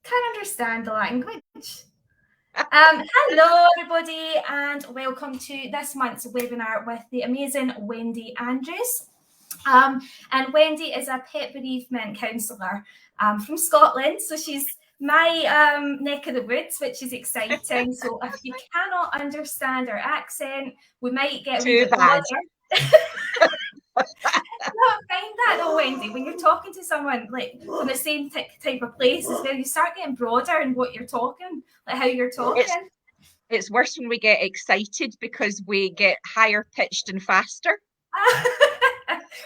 can understand the language. Hello, everybody, and welcome to this month's webinar with the amazing Wendy Andrews. And Wendy is a pet bereavement counsellor from Scotland, so she's my neck of the woods, which is exciting. So if you cannot understand her accent, we might get a wee bit bad. I find that though, Wendy, when you're talking to someone like from the same type of place as well, you start getting broader in what you're talking, like how you're talking. It's worse when we get excited because we get higher pitched and faster.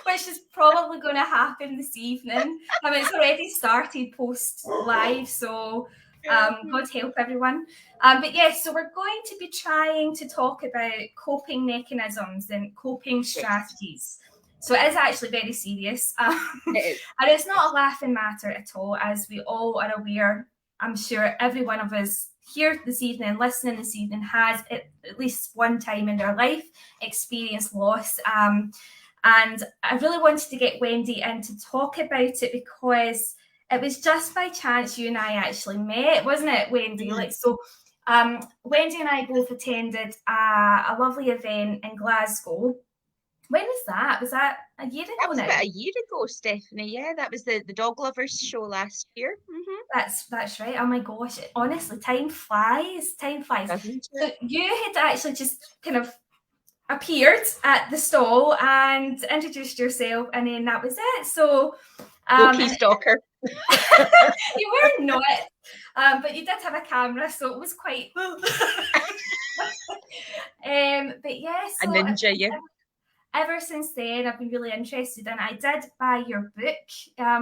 Which is probably going to happen this evening. I mean, it's already started post live, so God help everyone. But yes, so we're going to be trying to talk about coping mechanisms and coping strategies. So it is actually very serious. And it's not a laughing matter at all, as we all are aware. I'm sure every one of us here this evening, listening this evening, has at least one time in their life experienced loss. And I really wanted to get Wendy in to talk about it because it was just by chance you and I actually met, wasn't it, Wendy? Mm-hmm. Wendy and I both attended a lovely event in Glasgow. When was that? Was that a year ago? That was about a year ago, Stephanie. Yeah, that was the Dog Lovers show last year. Mm-hmm. That's right. Oh my gosh! Honestly, time flies. Time flies. So you had actually just kind of appeared at the stall and introduced yourself, and then that was it. So, stalker. You were not, but you did have a camera, so it was quite. But yes, a ninja, yeah. Ever since then, I've been really interested, and I did buy your book.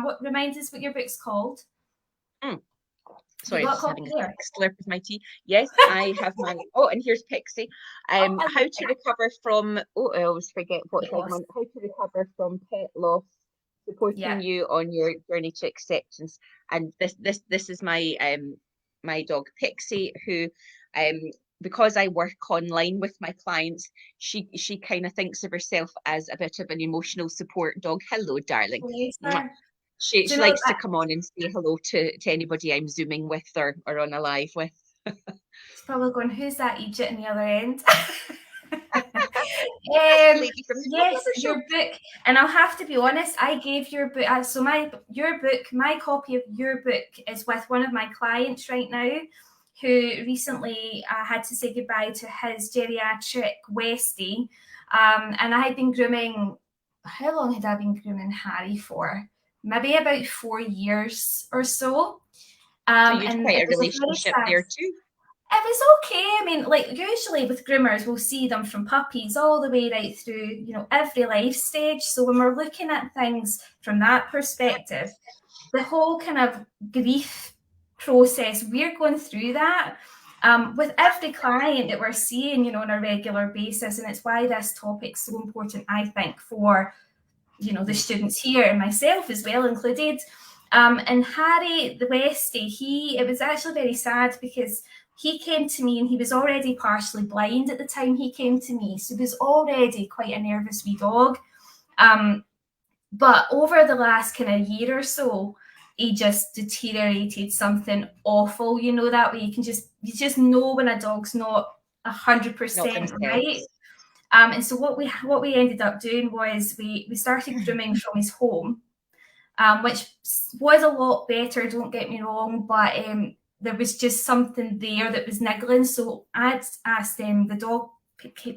What reminds us what your book's called? Sorry, I'm just having a slurp of my tea. Yes, I have my. Oh, and here's Pixie. How to recover from. Oh, I always forget what segment. How to recover from pet loss, supporting you on your journey to acceptance. And this is my my dog Pixie, who because I work online with my clients, she kind of thinks of herself as a bit of an emotional support dog. Hello, darling. She likes to come on and say hello to anybody I'm Zooming with or on a live with. She's probably going, who's that Egypt in the other end? Yes, your book. And I'll have to be honest, I gave your book. So my copy of your book is with one of my clients right now, who recently had to say goodbye to his geriatric Westie. And I had been grooming, how long had I been grooming Harry for? Maybe about 4 years or so. So you had quite a relationship there too. It was okay. I mean, like usually with groomers, we'll see them from puppies all the way right through, every life stage. So when we're looking at things from that perspective, the whole kind of grief process, we're going through that with every client that we're seeing, on a regular basis. And it's why this topic's so important, I think, for, the students here and myself as well included. And Harry, the Westie, it was actually very sad because he came to me and he was already partially blind at the time he came to me. So he was already quite a nervous wee dog. But over the last kind of year or so, he just deteriorated something awful, that way you just know when a dog's not 100% right. And so what we ended up doing was we started grooming from his home, which was a lot better, don't get me wrong, but there was just something there that was niggling. So I'd asked the dog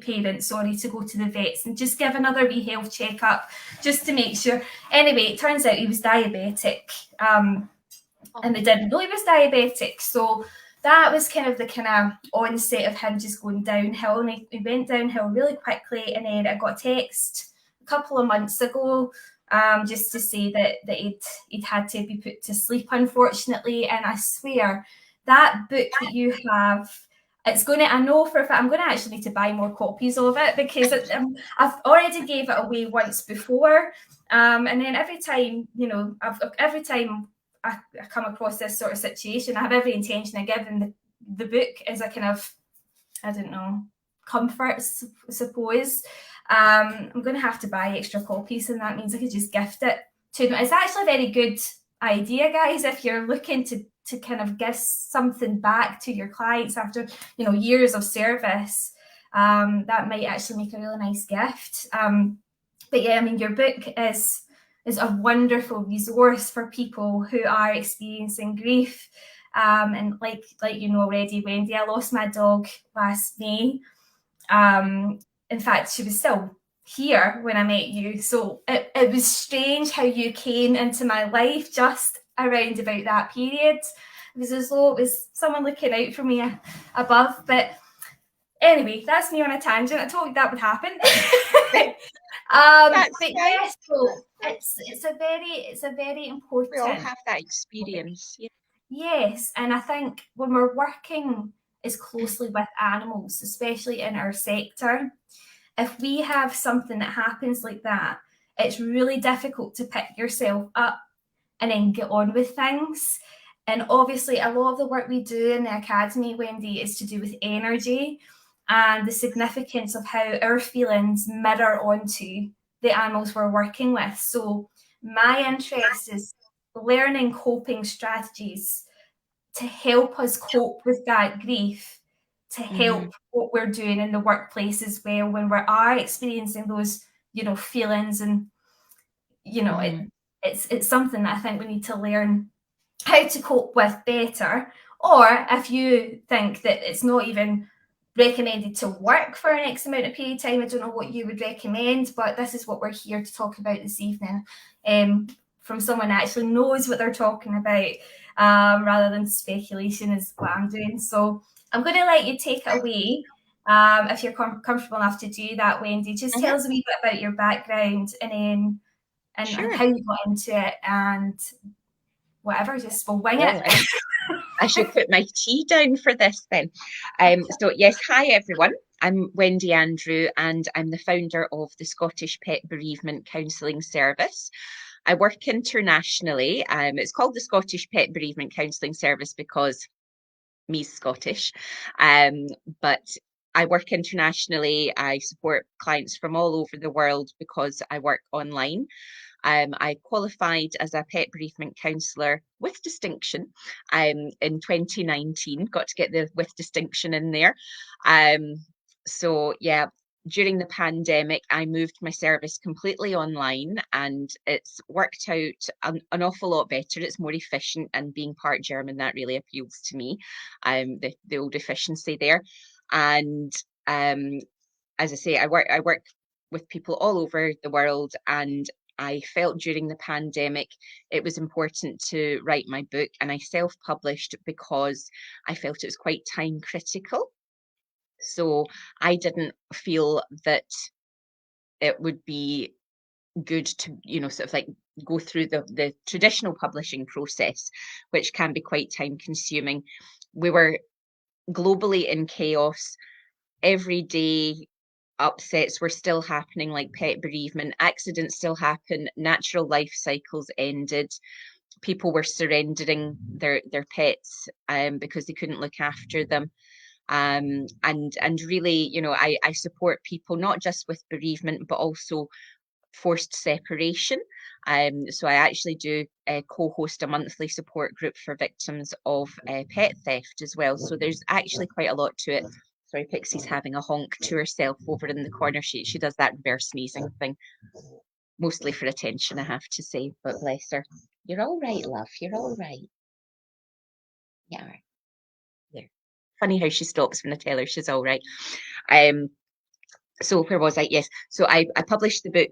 parents, to go to the vets and just give another wee health checkup just to make sure. Anyway, it turns out he was diabetic, and they didn't know he was diabetic. So that was kind of the kind of onset of him just going downhill, and he went downhill really quickly. And then I got a text a couple of months ago just to say that he'd had to be put to sleep, unfortunately. And I swear that book that you have, I know for a fact I'm going to actually need to buy more copies of it, because I've already gave it away once before, and then every time I come across this sort of situation, I have every intention of giving the book as a kind of, I don't know, comfort, I suppose. I'm going to have to buy extra copies, and that means I could just gift it to them. It's actually a very good idea, guys, if you're looking to to kind of give something back to your clients after, you know, years of service, that might actually make a really nice gift. But yeah, I mean, your book is a wonderful resource for people who are experiencing grief. And like you know already, Wendy, I lost my dog last May. In fact, she was still here when I met you. So it was strange how you came into my life just around about that period. It was as though it was someone looking out for me above. But anyway, that's me on a tangent. I told you that would happen. But yes, so it's a very important. We all have that experience. Yeah. Yes, and I think when we're working as closely with animals, especially in our sector, if we have something that happens like that, it's really difficult to pick yourself up and then get on with things. And obviously, a lot of the work we do in the academy, Wendy, is to do with energy and the significance of how our feelings mirror onto the animals we're working with. So my interest is learning coping strategies to help us cope with that grief, to help what we're doing in the workplace as well when we are experiencing those, you know, feelings. And you know, it's something that I think we need to learn how to cope with better. Or if you think that it's not even recommended to work for an X amount of period of time, I don't know what you would recommend, but this is what we're here to talk about this evening, from someone that actually knows what they're talking about, rather than speculation is what I'm doing. So I'm going to let you take it away. If you're comfortable enough to do that, Wendy, just tell us a wee bit about your background and how you got into it and whatever, just we'll wing it. Right. I should put my tea down for this then. So yes, hi everyone. I'm Wendy Andrew and I'm the founder of the Scottish Pet Bereavement Counselling Service. I work internationally. It's called the Scottish Pet Bereavement Counselling Service because me's Scottish. But I work internationally. I support clients from all over the world because I work online. I qualified as a pet bereavement counsellor with distinction in 2019. Got to get the with distinction in there. So yeah, during the pandemic, I moved my service completely online and it's worked out an awful lot better. It's more efficient, and being part German, that really appeals to me, the old efficiency there. And as I say, I work with people all over the world, and I felt during the pandemic it was important to write my book, and I self-published because I felt it was quite time critical. So I didn't feel that it would be good to, you know, sort of like go through the traditional publishing process, which can be quite time consuming. We were globally in chaos. Every day upsets were still happening, like pet bereavement, accidents still happen, natural life cycles ended, people were surrendering their pets because they couldn't look after them. And really, you know, I support people not just with bereavement, but also forced separation. So I actually do co-host a monthly support group for victims of pet theft as well. So there's actually quite a lot to it. Sorry, Pixie's having a honk to herself over in the corner. She does that reverse sneezing thing, mostly for attention, I have to say, but bless her. You're all right, love. You're all right. Yeah. Yeah. Funny how she stops when I tell her she's all right. So where was I? Yes. So I published the book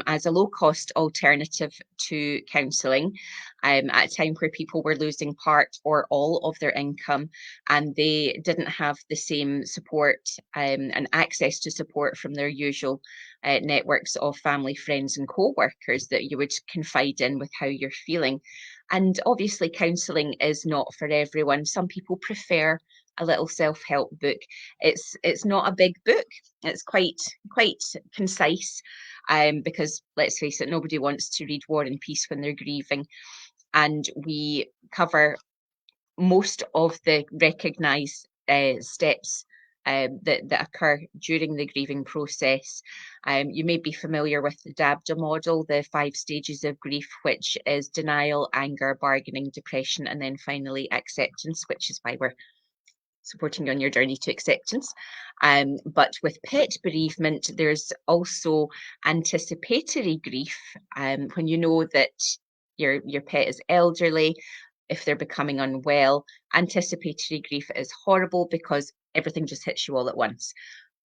as a low-cost alternative to counselling at a time where people were losing part or all of their income, and they didn't have the same support and access to support from their usual networks of family, friends and co-workers that you would confide in with how you're feeling. And obviously counselling is not for everyone. Some people prefer a little self-help book. It's not a big book. It's quite concise, because let's face it, nobody wants to read War and Peace when they're grieving. And we cover most of the recognised steps that occur during the grieving process. You may be familiar with the DABDA model, the 5 stages of grief, which is denial, anger, bargaining, depression, and then finally acceptance, which is why we're supporting you on your journey to acceptance. But with pet bereavement, there's also anticipatory grief, when you know that your pet is elderly, if they're becoming unwell. Anticipatory grief is horrible because everything just hits you all at once.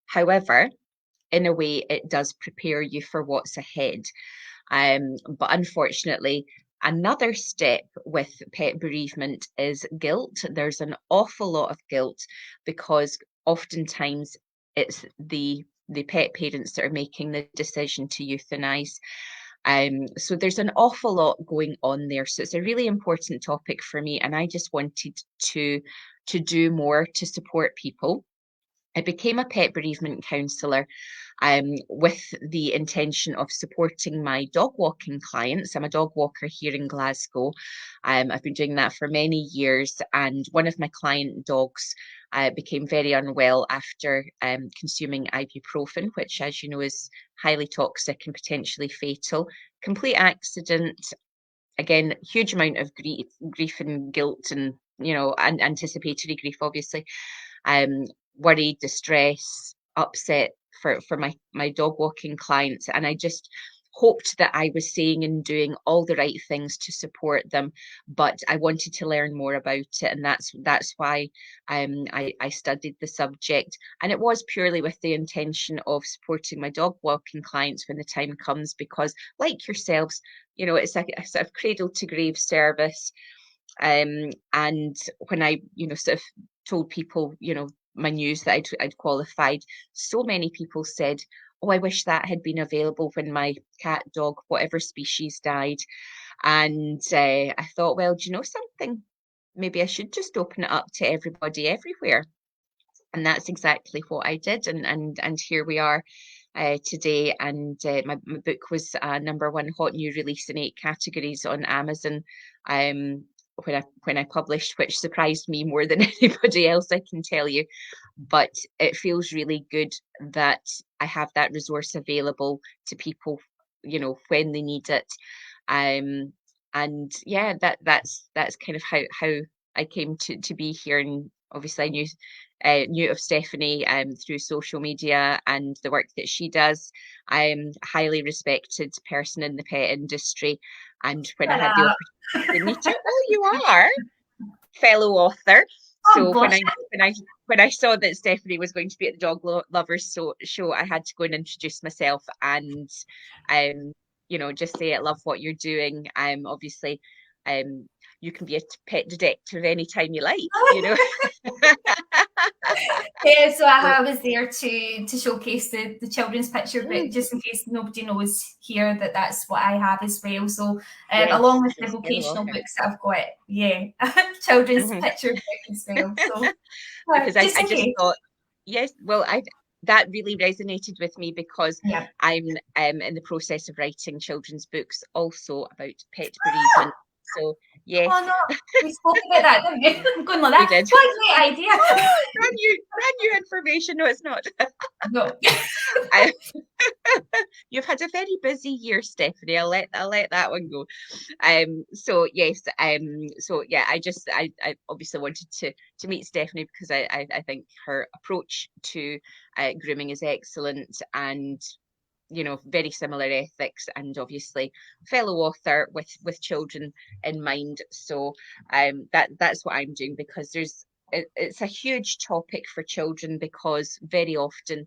However, in a way, it does prepare you for what's ahead. But unfortunately, another step with pet bereavement is guilt. There's an awful lot of guilt because oftentimes it's the pet parents that are making the decision to euthanize. So there's an awful lot going on there. So it's a really important topic for me, and I just wanted to do more to support people. I became a pet bereavement counsellor with the intention of supporting my dog walking clients. I'm a dog walker here in Glasgow. I've been doing that for many years, and one of my client dogs became very unwell after consuming ibuprofen, which, as you know, is highly toxic and potentially fatal. Complete accident. Again, huge amount of grief and guilt, and and anticipatory grief, obviously. Worry, distress, upset for my dog walking clients, and I just hoped that I was saying and doing all the right things to support them, but I wanted to learn more about it, and that's why I studied the subject, and it was purely with the intention of supporting my dog walking clients when the time comes, because like yourselves, it's a sort of cradle to grave service. And when I sort of told people my news that I'd qualified, so many people said, oh, I wish that had been available when my cat, dog, whatever species died. And I thought, well, do you know something? Maybe I should just open it up to everybody everywhere. And that's exactly what I did. And here we are today. And my book was #1 hot new release in 8 categories on Amazon. When I published, which surprised me more than anybody else, I can tell you. But it feels really good that I have that resource available to people, when they need it. And yeah, that's kind of how I came to be here. And obviously, I knew of Stephanie through social media and the work that she does. I'm a highly respected person in the pet industry, and when I had the opportunity to meet her, oh, you are fellow author. So when I saw that Stephanie was going to be at the Dog Lovers show, I had to go and introduce myself and just say I love what you're doing. Obviously, you can be a pet detective anytime you like. Yeah, so I was there to showcase the children's picture book, just in case nobody knows here that's what I have as well. So yes, along with the vocational books that I've got, yeah, children's picture book as well. So because I just thought, yes, well, that really resonated with me because I'm in the process of writing children's books also about pet bereavement. So yes. Oh no, we spoke about that, didn't we? I'm going like that. We did. What a great idea! Oh, brand new information. No, it's not. No. You've had a very busy year, Stephanie. I'll let that one go. So yes. So yeah, I obviously wanted to meet Stephanie because I think her approach to grooming is excellent, and very similar ethics, and obviously fellow author with children in mind. So that's what I'm doing, because it's a huge topic for children, because very often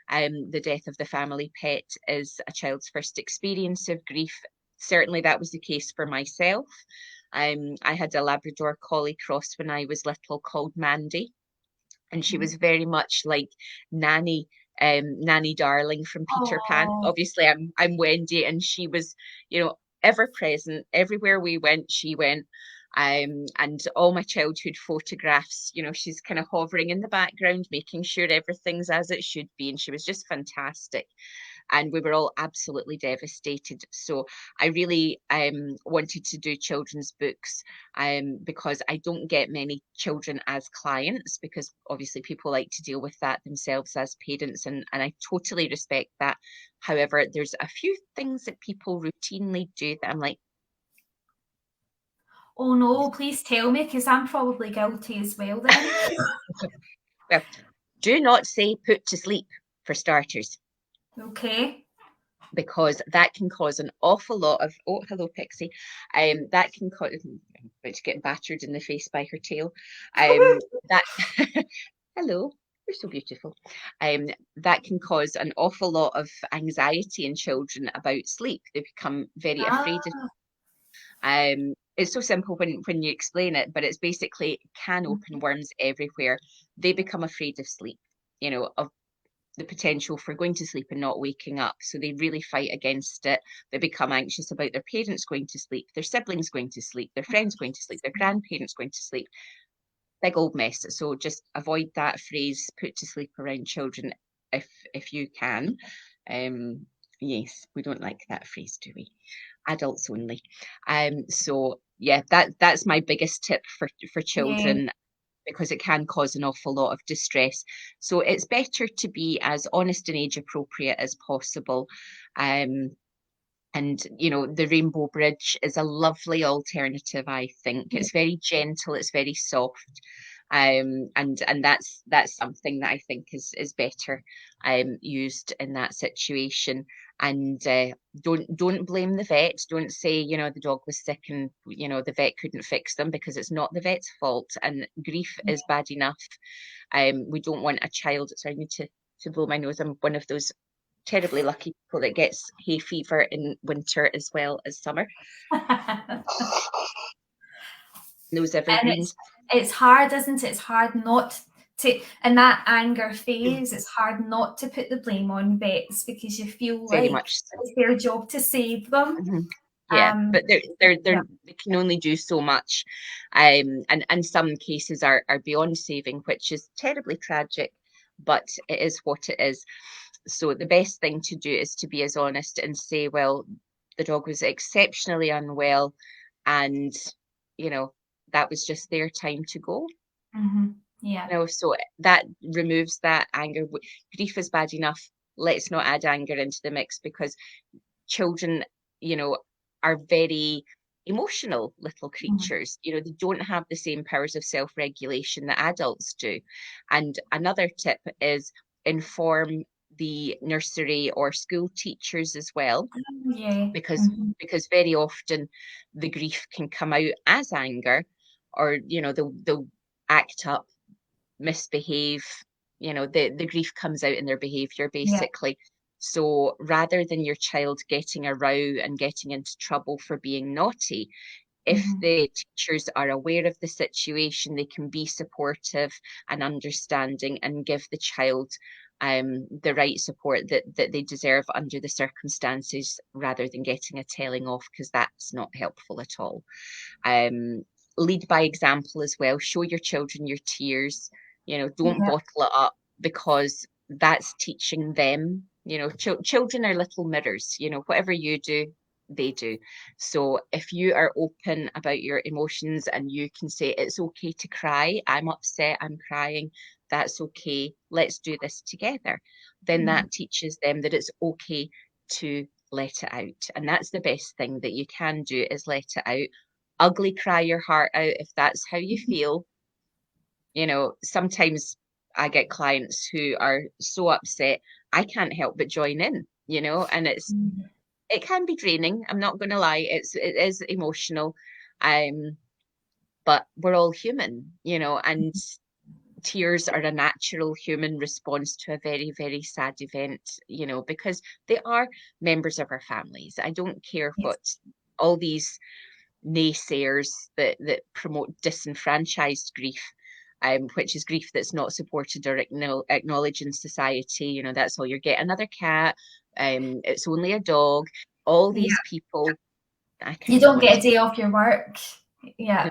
the death of the family pet is a child's first experience of grief. Certainly that was the case for myself. I had a Labrador Collie cross when I was little called Mandy, and she was very much like Nanny Darling from Peter Pan. Obviously, I'm Wendy, and she was, ever present everywhere we went. She went, and all my childhood photographs, she's kind of hovering in the background, making sure everything's as it should be, and she was just fantastic. and we were all absolutely devastated. So I really wanted to do children's books because I don't get many children as clients, because obviously people like to deal with that themselves as parents, and I totally respect that. However, there's a few things that people routinely do that I'm like, oh no, please tell me, because I'm probably guilty as well then. well, do not say put to sleep for starters, Okay. because that can cause an awful lot of, oh, hello, Pixie. That can cause, about to get battered in the face by her tail. That, hello, you're so beautiful. That can cause an awful lot of anxiety in children about sleep. They become very afraid of. It's so simple when you explain it, but it's basically can open worms everywhere. They become afraid of sleep, of the potential for going to sleep and not waking up. So they really fight against it. They become anxious about their parents going to sleep, their siblings going to sleep, their friends going to sleep, their grandparents going to sleep. Big old mess. So just avoid that phrase, put to sleep around children if you can. Yes, we don't like that phrase, do we? Adults only. So yeah, that's my biggest tip for Yeah. children, because it can cause an awful lot of distress. So it's better to be as honest and age appropriate as possible. And the Rainbow Bridge is a lovely alternative, I think. Yeah. It's very gentle, it's very soft. And that's something that I think is better used in that situation. And don't blame the vet. Don't say the dog was sick and the vet couldn't fix them, because it's not the vet's fault. And grief is bad enough. We don't want a child. So I need to blow my nose. I'm one of those terribly lucky people that gets hay fever in winter as well as summer. Those evergreens. And it's hard, isn't it? It's hard not to, in that anger phase, it's hard not to put the blame on vets, because you feel Very like much so. it's their job to save them. Mhm. Yeah, but Yeah. they can only do so much, and some cases are beyond saving, which is terribly tragic, but it is what it is. So the best thing to do is to be as honest and say, well, the dog was exceptionally unwell, and that was just their time to go. Yeah. So that removes that anger. Grief is bad enough. Let's not add anger into the mix, because children, are very emotional little creatures. They don't have the same powers of self-regulation that adults do. And another tip is inform the nursery or school teachers as well, Yeah. because very often the grief can come out as anger, or they'll act up, misbehave. The grief comes out in their behavior, Yeah. basically. So rather than your child getting a row and getting into trouble for being naughty, if the teachers are aware of the situation, they can be supportive and understanding and give the child the right support that they deserve under the circumstances, rather than getting a telling off, because that's not helpful at all. um, Lead by example as well. Show your children your tears. Don't Yeah. bottle it up, because that's teaching them. Children are little mirrors. Whatever you do, they do. So if you are open about your emotions, and you can say it's okay to cry, I'm upset, I'm crying, that's okay, let's do this together, then that teaches them that it's okay to let it out. And that's the best thing that you can do, is let it out. Ugly cry your heart out if that's how you feel. Sometimes I get clients who are so upset, I can't help but join in, and it can be draining. I'm not going to lie. It is emotional. But we're all human, and tears are a natural human response to a very, very sad event, because they are members of our families. I don't care Yes. what all these naysayers that promote disenfranchised grief, which is grief that's not supported or acknowledged in society. That's all you get. Another cat. It's only a dog. All Yeah. these people, I You kind of don't want get a to. day off your work. Yeah.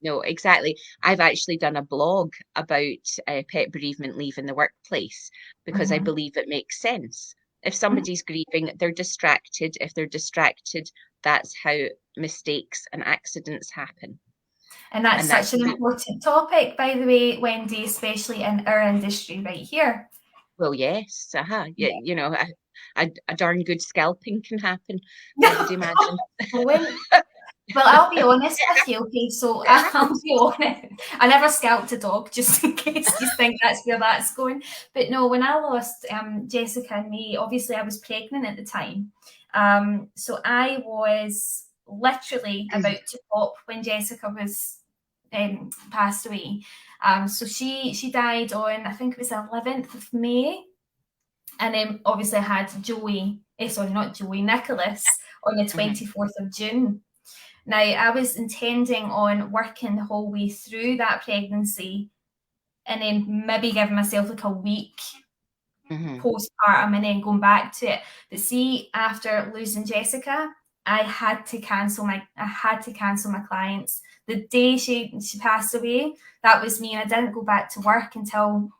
No, exactly. I've actually done a blog about pet bereavement leave in the workplace, because I believe it makes sense. If somebody's grieving, they're distracted. If they're distracted, that's how mistakes and accidents happen. And that's such an important topic, by the way, Wendy, especially in our industry right here. Well, yes, yeah, you know, a darn good scalping can happen, I would imagine. Well, I'll be honest with you, okay, so I'll be honest. I never scalped a dog, just in case you think that's where that's going. But no, when I lost Jessica and May, obviously I was pregnant at the time. So I was literally about to pop when Jessica was passed away. So she died on, I think it was the 11th of May. And then obviously I had Nicholas on the 24th of June. Now, I was intending on working the whole way through that pregnancy and then maybe giving myself like a week postpartum and then going back to it. But see, after losing Jessica, I had to cancel my clients. The day she passed away, that was me, and I didn't go back to work until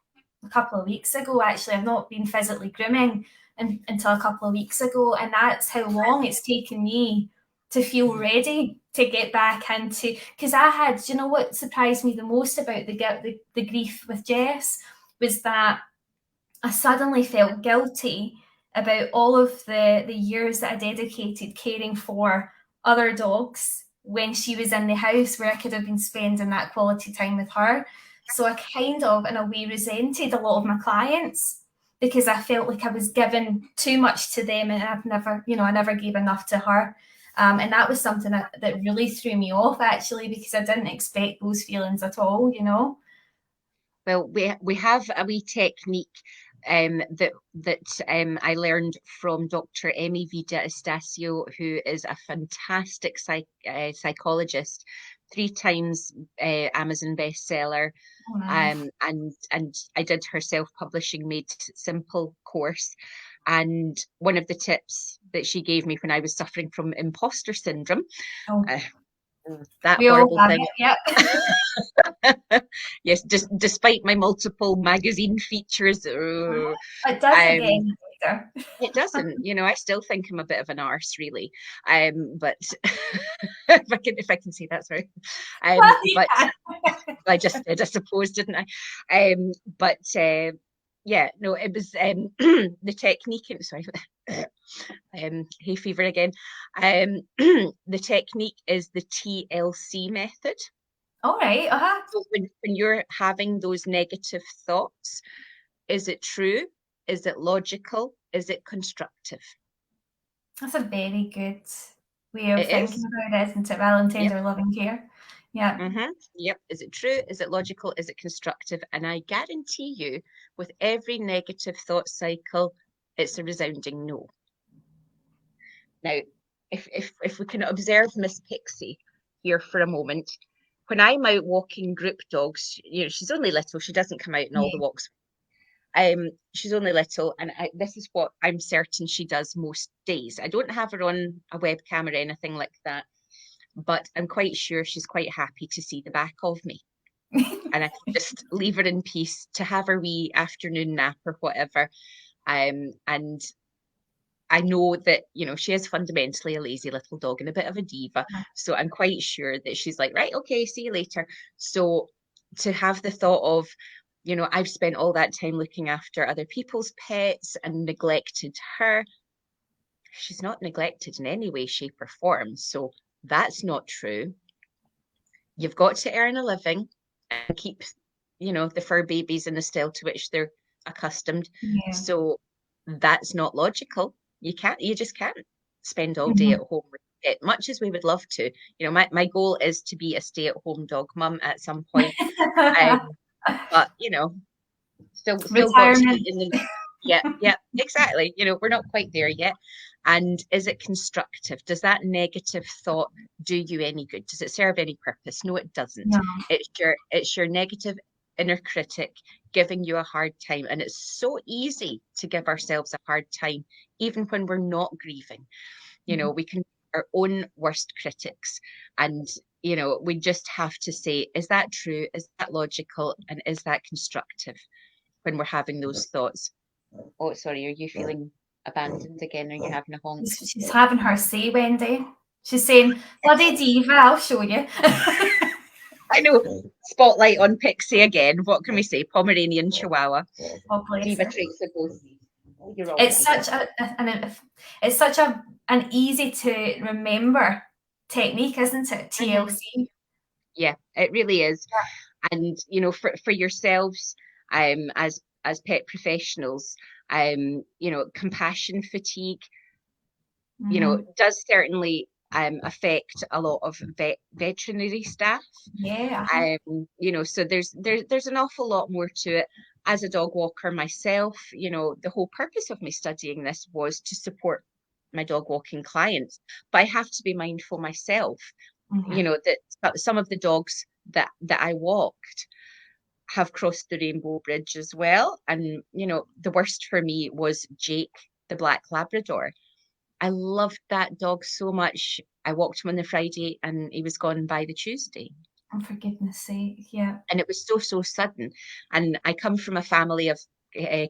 a couple of weeks ago. Actually, I've not been physically grooming until a couple of weeks ago, and that's how long it's taken me to feel ready to get back into, because I had, you know what surprised me the most about the grief with Jess was that I suddenly felt guilty about all of the years that I dedicated caring for other dogs when she was in the house, where I could have been spending that quality time with her. So I kind of, in a way, resented a lot of my clients because I felt like I was giving too much to them, and I never gave enough to her. And that was something that really threw me off, actually, because I didn't expect those feelings at all, you know. Well, we have a wee technique that I learned from Dr. Emmy Vida Estacio, who is a fantastic psychologist, 3 times Amazon bestseller. Oh, nice. And I did her self-publishing Made Simple course. And one of the tips that she gave me when I was suffering from imposter syndrome, that horrible thing. Yes, despite my multiple magazine features, it doesn't get any better. It doesn't. You know, I still think I'm a bit of an arse, really. But if I can say that's right. But I just did, I suppose, didn't I? Yeah, no, it was the technique. Sorry, hay fever again. The technique is the TLC method. All right. So when you're having those negative thoughts, is it true? Is it logical? Is it constructive? That's a very good way of thinking about it, isn't it? Well intended or loving care. Yeah. Yep. Is it true? Is it logical? Is it constructive? And I guarantee you, with every negative thought cycle, it's a resounding no. Now, if we can observe Miss Pixie here for a moment, when I'm out walking group dogs, you know, she's only little, she doesn't come out in all the walks. She's only little, and this is what I'm certain she does most days. I don't have her on a webcam or anything like that, but I'm quite sure she's quite happy to see the back of me. And I can just leave her in peace to have her wee afternoon nap or whatever. And I know that, you know, she is fundamentally a lazy little dog and a bit of a diva. So I'm quite sure that she's like, right, okay, see you later. So to have the thought of, you know, I've spent all that time looking after other people's pets and neglected her. She's not neglected in any way, shape, or form. So that's not true. You've got to earn a living and keep, you know, the fur babies in the style to which they're accustomed. Yeah. So that's not logical. You just can't spend all day at home with it, much as we would love to. You know, my goal is to be a stay-at-home dog mum at some point. But, you know, still got to be in the, yeah, exactly. You know, we're not quite there yet. And is it constructive? Does that negative thought do you any good? Does it serve any purpose? No, it doesn't. No. It's your negative inner critic giving you a hard time. And it's so easy to give ourselves a hard time, even when we're not grieving. You know, we can be our own worst critics. And, you know, we just have to say, is that true? Is that logical? And is that constructive when we're having those thoughts? Oh, sorry, are you feeling abandoned again? Are you having a honk? She's having her say, Wendy. She's saying, bloody diva, I'll show you. I know. Spotlight on Pixie again. What can we say? Pomeranian Chihuahua. Oh, Diva traits of both. It's such an easy to remember technique, isn't it? TLC. Yeah, it really is. And you know, for yourselves, as pet professionals, you know, compassion fatigue, you know, does certainly affect a lot of veterinary staff. Yeah. You know, so there's an awful lot more to it. As a dog walker myself, you know, the whole purpose of me studying this was to support my dog walking clients, but I have to be mindful myself, you know, that some of the dogs that I walked have crossed the rainbow bridge as well. And, you know, the worst for me was Jake, the Black Labrador. I loved that dog so much. I walked him on the Friday and he was gone by the Tuesday. Oh, for goodness sake, yeah. And it was so sudden. And I come from a family of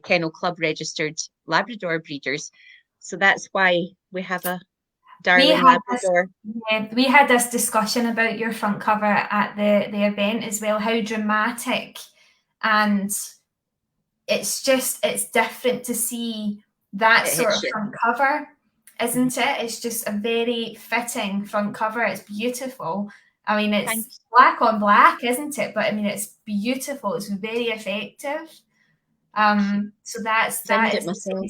Kennel Club registered Labrador breeders. So that's why we have a darling Labrador. We had this discussion about your front cover at the event as well, how dramatic, and it's different to see that sort of front cover, isn't it? It's just a very fitting front cover. It's beautiful. I mean, it's black on black, isn't it? But I mean, it's beautiful. It's very effective. So that is myself.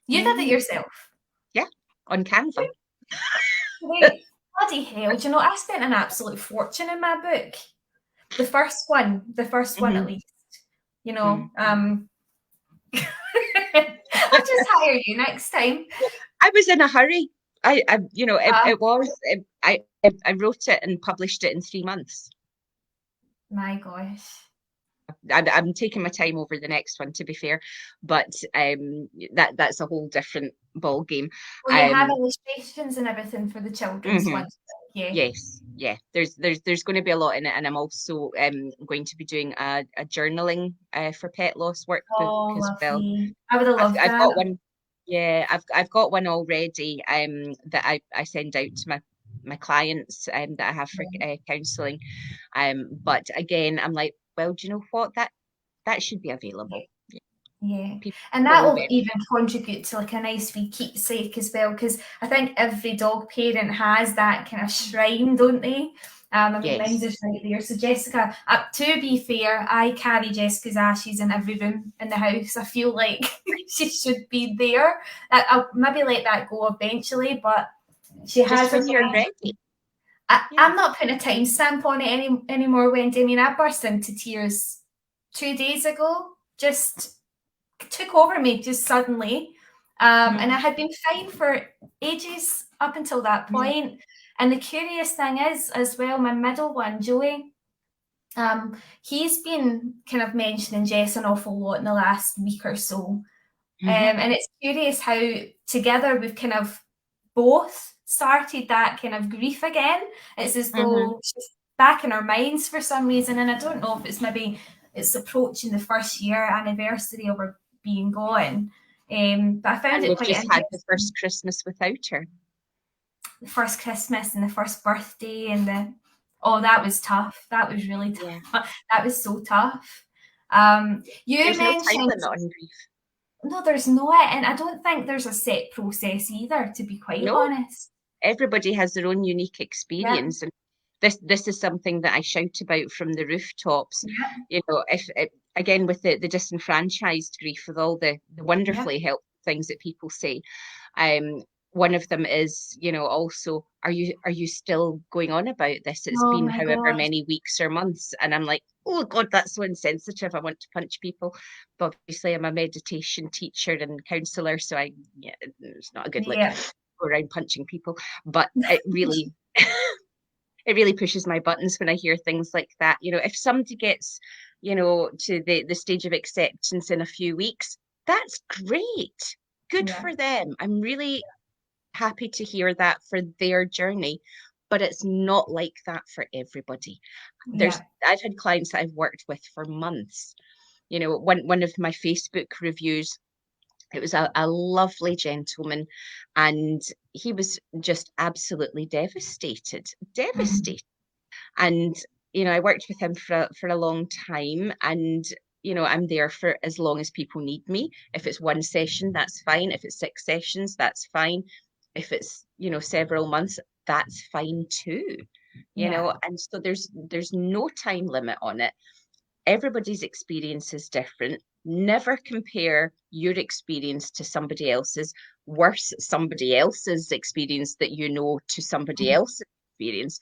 You did it yourself? Yeah, on Canva. Wait, bloody hell! Do you know, I spent an absolute fortune in my book. The first one at least. You know, I'll just hire you next time. I was in a hurry. I you know, it was. I wrote it and published it in 3 months. My gosh. I'm taking my time over the next one, to be fair, but that's a whole different ball game. Well, you have illustrations and everything for the children's ones. Yeah. Yes, yeah. There's going to be a lot in it, and I'm also going to be doing a journaling for pet loss workbook as well. I would have loved that. I've got one. Yeah, I've got one already that I send out to my clients that I have for counselling. But again, I'm like, well, do you know what? That should be available. Yeah, and that will even contribute to like a nice wee keepsake as well, because I think every dog parent has that kind of shrine, don't they? I mean, mine's just right there. So Jessica, to be fair, I carry Jessica's ashes in every room in the house. I feel like she should be there. I'll maybe let that go eventually, but she has. When you're ready. I'm not putting a timestamp on it anymore, Wendy. I mean, I burst into tears 2 days ago. Just took over me just suddenly. And I had been fine for ages up until that point. And the curious thing is, as well, my middle one, Joey, he's been kind of mentioning Jess an awful lot in the last week or so. And it's curious how together we've kind of both started that kind of grief again. It's as though she's back in our minds for some reason. And I don't know if it's approaching the first year anniversary of her being gone. But I found it quite interesting. Had the first Christmas without her. The first Christmas and the first birthday and that was tough. That was really tough. Yeah. That was so tough. There's no time limit on grief. No, there's not, and I don't think there's a set process either, to be quite honest. Everybody has their own unique experience, and this is something that I shout about from the rooftops. You know, if again with the disenfranchised grief, with all the wonderfully helpful things that people say, one of them is, you know, also, are you still going on about this? It's been however many weeks or months, and I'm like, oh God, that's so insensitive. I want to punch people, but obviously I'm a meditation teacher and counsellor, so it's not a good look. Go around punching people, but it really it really pushes my buttons when I hear things like that. You know, if somebody gets, you know, to the stage of acceptance in a few weeks, that's great. Good for them. I'm really happy to hear that for their journey, but it's not like that for everybody. I've had clients that I've worked with for months. You know, one of my Facebook reviews It was a lovely gentleman, and he was just absolutely devastated, Mhm. devastated. And, I worked with him for a long time, and, I'm there for as long as people need me. If it's one session, that's fine. If it's 6 sessions, that's fine. If it's, several months, that's fine too. Yeah. And so there's no time limit on it. Everybody's experience is different. Never compare your experience to somebody else's, worse somebody else's experience that to somebody Mhm. else's experience.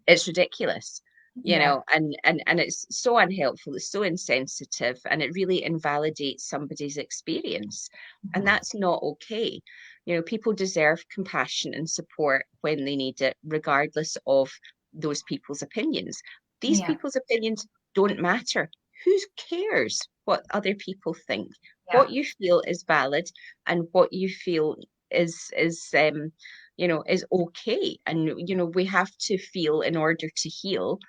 It's ridiculous, Yeah. and it's so unhelpful, it's so insensitive, and it really invalidates somebody's experience. And Mhm. that's not okay. People deserve compassion and support when they need it, regardless of those people's opinions. These Yeah. people's opinions don't matter. Who cares what other people think? Yeah. What you feel is valid, and what you feel is okay. And we have to feel in order to heal.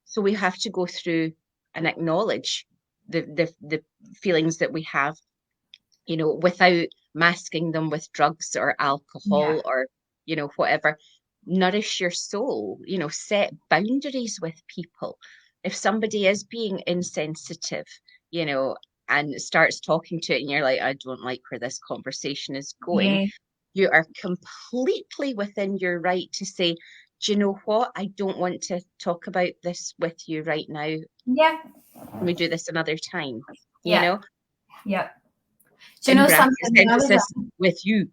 So we have to go through and acknowledge the feelings that we have, without masking them with drugs or Yeah. alcohol or whatever. Nourish your soul, set boundaries with people. If somebody is being insensitive, you know and starts talking to it, and you're like, I don't like where this conversation is going, Yeah. you are completely within your right to say, do you know what? I don't want to talk about this with you right now. Can Yeah. we do this another time? You Yeah. know, Yeah. Do you in know brackets, something? When I was emphasis with you.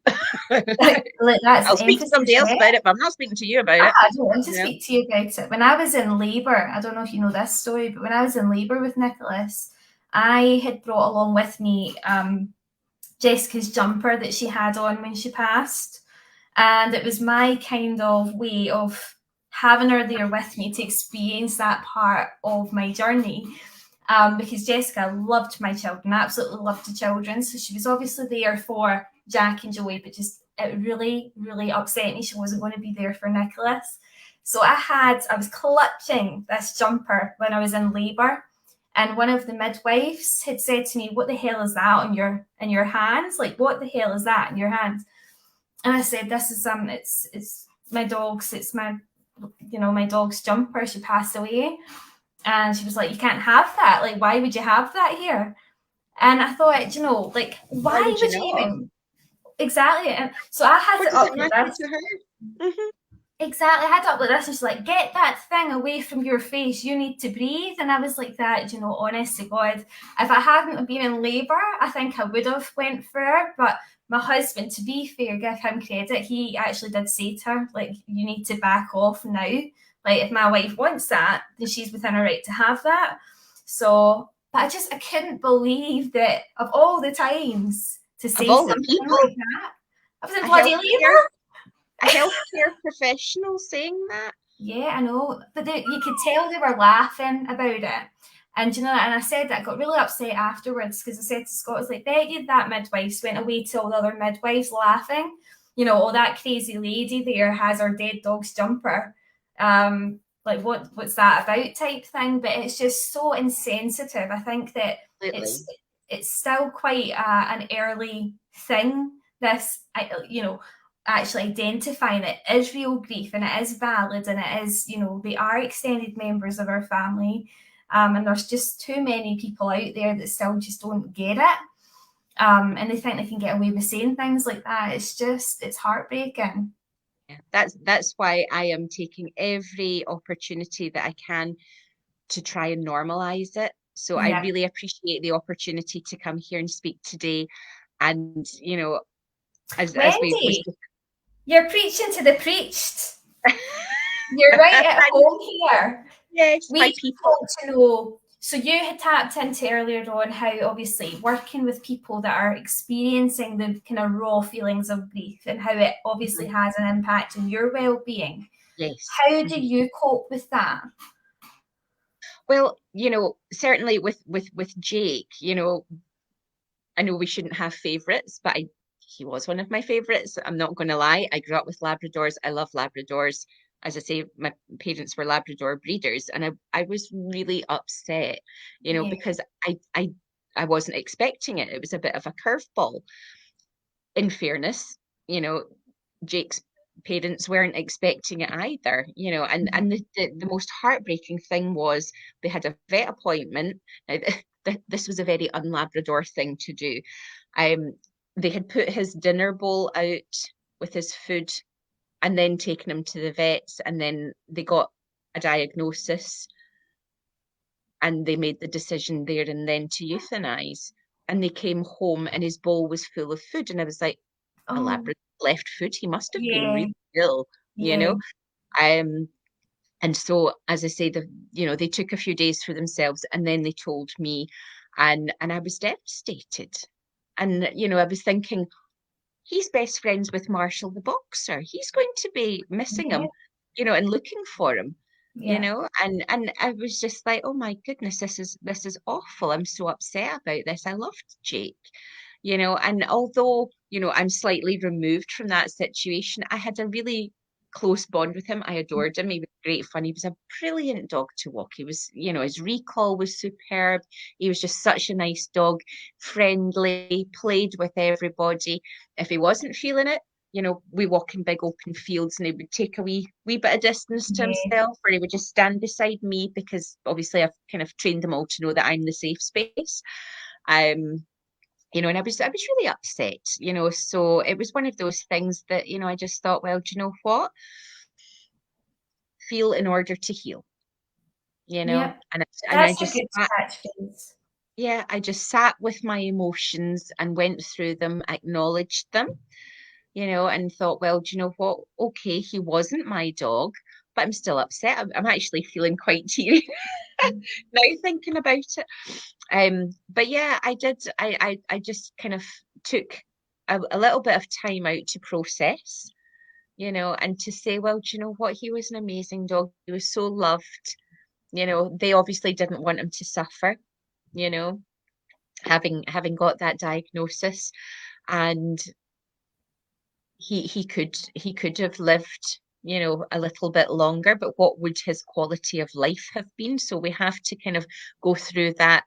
like that's I'll speak to emphasis, somebody else yeah. about it, but I'm not speaking to you about it. I don't want to You know? speak to you about it. When I was in labour, I don't know if you know this story, but when I was in labour with Nicholas, I had brought along with me Jessica's jumper that she had on when she passed. And it was my kind of way of having her there with me to experience that part of my journey. Because Jessica loved my children, absolutely loved the children. So she was obviously there for Jack and Joey, but just it really, really upset me she wasn't going to be there for Nicholas. So I was clutching this jumper when I was in labour. And one of the midwives had said to me, "What the hell is that on your hands? Like, what the hell is that in your hands?" And I said, "This is it's my dog's, it's my dog's jumper. She passed away." And she was like, "You can't have that. Like, why would you have that here?" And I thought, like, Why why would you would you not? even exactly? And so I had What to does up it with matter this. to her? Exactly, I had to up with this, and she's like, "Get that thing away from your face. You need to breathe." And I was like, "That, honest to God, if I hadn't been in labour, I think I would have went for her." But my husband, to be fair, give him credit, he actually did say to her, like, "You need to back off now. Like, if my wife wants that, then she's within her right to have that." So, but I couldn't believe that of all the times to Of say all the something people, like that, I was in a bloody healthcare labour. a healthcare professional saying that. Yeah, I know, but you could tell they were laughing about it. And and I said that I got really upset afterwards because I said to Scott, I was like, "Bet you that midwife went away to all the other midwives laughing. Oh, that crazy lady there has her dead dog's jumper. Like what's that about type thing?" But it's just so insensitive. I think that it's Completely. it's still quite an early thing. This, actually identifying it is real grief and it is valid and it is, they are extended members of our family. And there's just too many people out there that still just don't get it. And they think they can get away with saying things like that. It's heartbreaking. Yeah, that's why I am taking every opportunity that I can to try and normalize it. So I Yeah. really appreciate the opportunity to come here and speak today. And as we Wendy, you're preaching to the preached. You're right at home here. yes, We by just people. want to know. So you had tapped into earlier on how obviously working with people that are experiencing the kind of raw feelings of grief and how it obviously Mhm. has an impact on your well-being. Yes. How do Mhm. you cope with that? Well, certainly with Jake, I know we shouldn't have favorites, but he was one of my favorites. I'm not going to lie. I grew up with Labradors. I love Labradors. As I say, my parents were Labrador breeders, and I was really upset, Yeah, because wasn't expecting it. It was a bit of a curveball. In fairness, Jake's parents weren't expecting it either, and the most heartbreaking thing was they had a vet appointment. Now, this was a very un-Labrador thing to do. They had put his dinner bowl out with his food and then taken him to the vets, and then they got a diagnosis and they made the decision there and then to euthanize. And they came home and his bowl was full of food. And I was like, a Oh, Labrador left food. He must have been yeah, really ill, you yeah, know. Um, and so, as I say, they took a few days for themselves, and then they told me, and I was devastated. And I was thinking, he's best friends with Marshall the boxer. He's going to be missing yeah, him, and looking for him, yeah, and I was just like, oh my goodness, this is awful. I'm so upset about this. I loved Jake, and although, I'm slightly removed from that situation, I had a really close bond with him. I adored him. He was great fun. He was a brilliant dog to walk. He was, his recall was superb. He was just such a nice dog, friendly, played with everybody. If he wasn't feeling it, we walk in big open fields and he would take a wee bit of distance to yeah, himself, or he would just stand beside me because obviously I've kind of trained them all to know that I'm the safe space. And I was really upset, so it was one of those things that, I just thought, well, do you know what? Feel in order to heal, yep. and I That's a just good sat, catchphrase. yeah, I just sat with my emotions and went through them, acknowledged them, and thought, well, do you know what? Okay, he wasn't my dog, but I'm still upset. I'm actually feeling quite teary now thinking about it. But yeah, I did. I just kind of took a little bit of time out to process, and to say, well, do you know what? He was an amazing dog. He was so loved. They obviously didn't want him to suffer, you know, having got that diagnosis, and he could have lived, a little bit longer, but what would his quality of life have been? So we have to kind of go through that,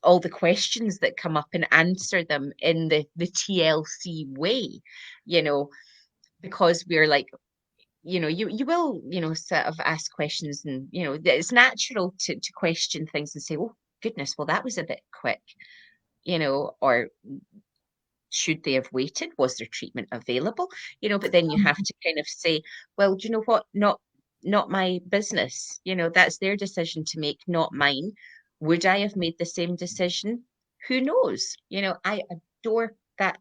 all the questions that come up and answer them in the TLC way, you know, because we're like, you will, sort of ask questions, and it's natural to question things and say, oh goodness, well that was a bit quick, or should they have waited? Was there treatment available? But then you have to kind of say, well, do you know what? Not my business. That's their decision to make, not mine. Would I have made the same decision? Who knows? I adore that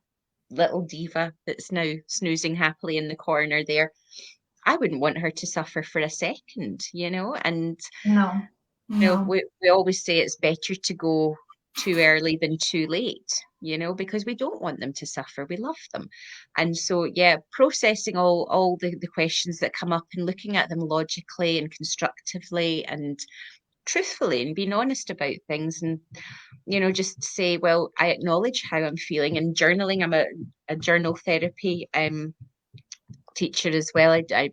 little diva that's now snoozing happily in the corner there. I wouldn't want her to suffer for a second, and No, no, we always say it's better to go too early than too late, because we don't want them to suffer. We love them. And so, yeah, processing all the questions that come up and looking at them logically and constructively and truthfully and being honest about things, and just say, well, I acknowledge how I'm feeling. And journaling, I'm a journal therapy teacher as well. I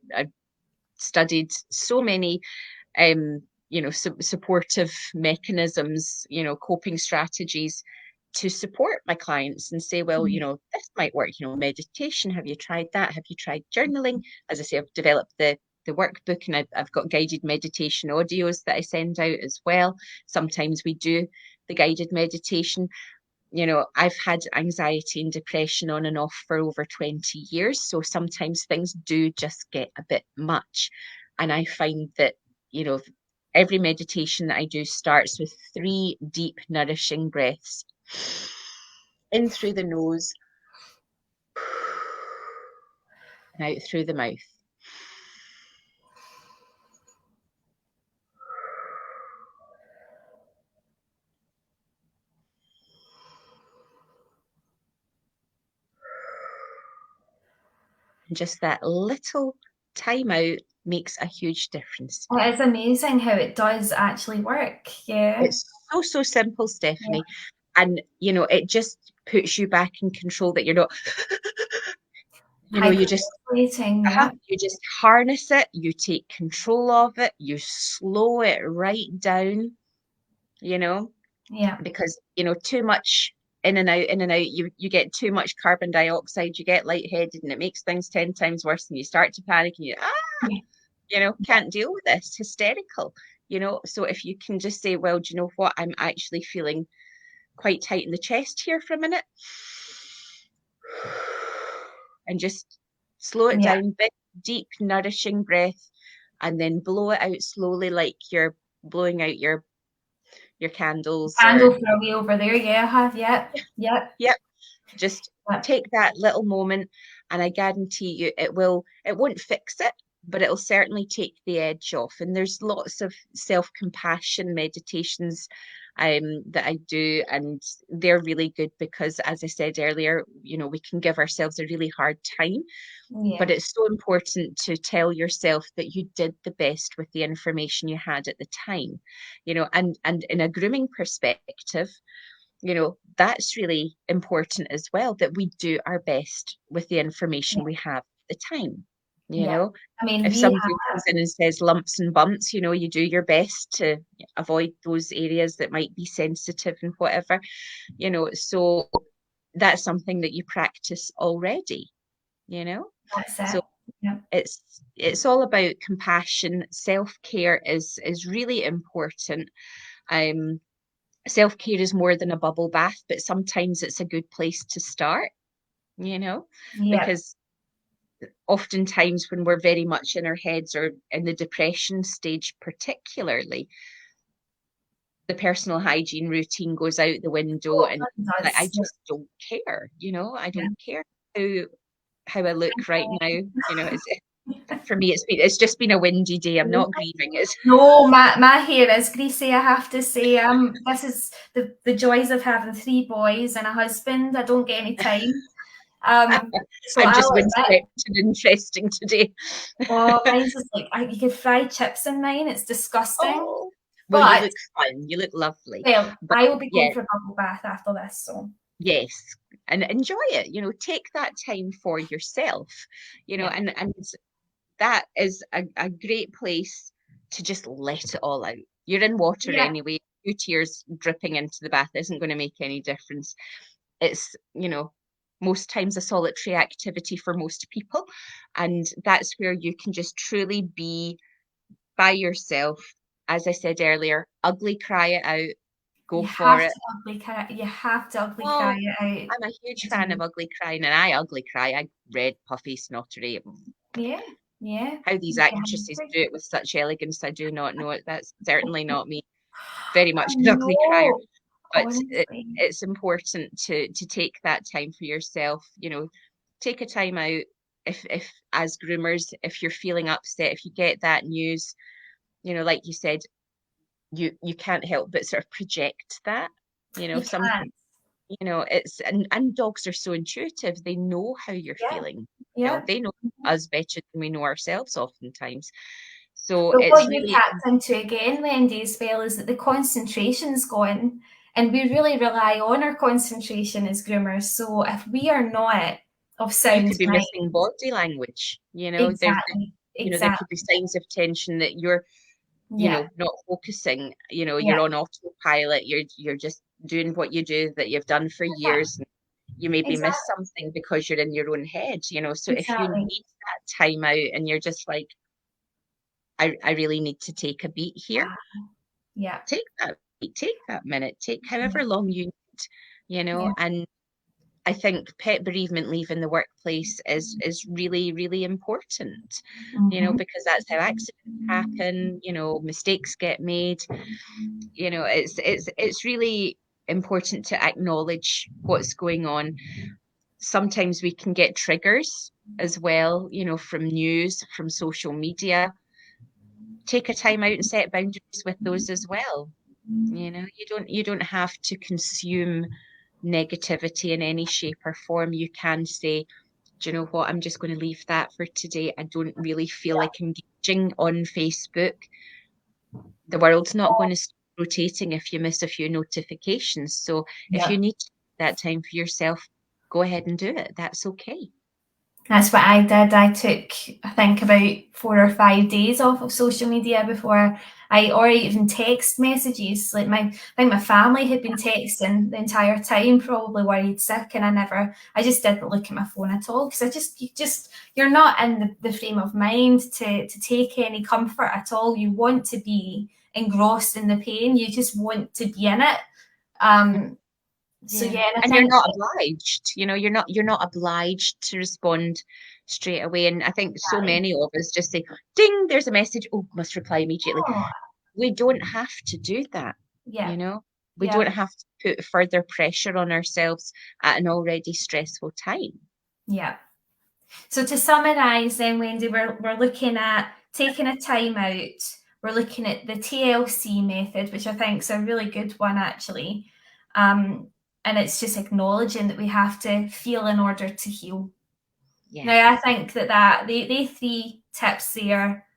studied so many supportive mechanisms, coping strategies to support my clients and say, well, this might work, meditation. Have you tried that? Have you tried journaling? As I say, I've developed the workbook, and I've got guided meditation audios that I send out as well. Sometimes we do the guided meditation. I've had anxiety and depression on and off for over 20 years. So sometimes things do just get a bit much. And I find that, every meditation that I do starts with 3 deep, nourishing breaths in through the nose and out through the mouth. And just that little time out makes a huge difference. it is amazing how it does actually work. Yeah, It's so simple, yeah. Stephanie. And, it just puts you back in control, that you're not, you just, Hyperventilating. Yeah, you just harness it, you take control of it, you slow it right down, you know. Yeah. Because, too much in and out, you get too much carbon dioxide, you get lightheaded, and it makes things 10 times worse, and you start to panic, and can't deal with this, hysterical. So if you can just say, well, do you know what, I'm actually feeling quite tight in the chest here for a minute, and just slow it down, big, deep, nourishing breath, and then blow it out slowly, like you're blowing out your candles. Candle for a wee over there, yeah, I have, Yep. Just take that little moment, and I guarantee you it won't fix it, but it'll certainly take the edge off. And there's lots of self-compassion meditations that I do, and they're really good because, as I said earlier, we can give ourselves a really hard time. But it's so important to tell yourself that you did the best with the information you had at the time, and in a grooming perspective, that's really important as well, that we do our best with the information we have at the time. I mean, if somebody comes in and says lumps and bumps, you do your best to avoid those areas that might be sensitive and whatever, so that's something that you practice already, That's it. so it's all about compassion. Self-care is really important. Self-care is more than a bubble bath, but sometimes it's a good place to start, because oftentimes when we're very much in our heads, or in the depression stage particularly, the personal hygiene routine goes out the window, and I just don't care, I don't care how I look right now. For me, it's just been a windy day. I'm not grieving. No, my hair is greasy, I have to say. This is the joys of having 3 boys and a husband. I don't get any time. So I'm just windswept and interesting today. Oh, mine's just like you could fry chips in mine. It's disgusting. Oh, well, you look fun. You look lovely. Well, I will be going for a bubble bath after this. So yes, and enjoy it. Take that time for yourself. And that is a great place to just let it all out. You're in water anyway. 2 tears dripping into the bath isn't going to make any difference. It's, most times a solitary activity for most people. And that's where you can just truly be by yourself. As I said earlier, ugly cry it out. Go for it. You have to ugly cry it out. I'm a huge fan of ugly crying, and I ugly cry. I red, puffy, snottery. Yeah. How these actresses do it with such elegance, I do not know it. That's certainly not me. Very much an ugly crier. But it's important to take that time for yourself. Take a time out. If as groomers, if you're feeling upset, if you get that news, like you said, you can't help but sort of project that. Something. It's and dogs are so intuitive. They know how you're feeling. They know us better than we know ourselves oftentimes. So but it's what really you tapped into again, Wendy, as well, is that the concentration's gone, and we really rely on our concentration as groomers. So if we are not of sound you could be mind, missing body language. exactly. There could be signs of tension that you're not focusing. You're on autopilot. You're just doing what you do that you've done for years. And you maybe miss something because you're in your own head. So if you need that time out and you're just like, I really need to take a beat here. Take that beat, take that minute, take however long you need, and I think pet bereavement leave in the workplace is really, really important, because that's how accidents happen, mistakes get made. It's really important to acknowledge what's going on. Sometimes we can get triggers as well, from news, from social media. Take a time out and set boundaries with those as well. You don't have to consume negativity in any shape or form. You can say, do you know what, I'm just going to leave that for today. I don't really feel like engaging on Facebook. The world's not going to stop rotating if you miss a few notifications. So if you need that time for yourself, go ahead and do it. That's okay. That's what I did. I took, I think, about 4 or 5 days off of social media before or even text messages. Like I think my family had been texting the entire time, probably worried sick, and I just didn't look at my phone at all because you're not in the frame of mind to take any comfort at all. You want to be engrossed in the pain. You just want to be in it. So yeah, and I And you're think not obliged, you're not obliged to respond straight away. And I think so many of us just say, ding, there's a message. Oh, must reply immediately. oh, We don't have to do that, yeah, we yeah, don't have to put further pressure on ourselves at an already stressful time. yeah. So to summarise then, Wendy, we're looking at taking a time out. We're looking at the TLC method, which I think is a really good one actually. And it's just acknowledging that we have to feel in order to heal. Yeah. Now, I think that they 3 tips there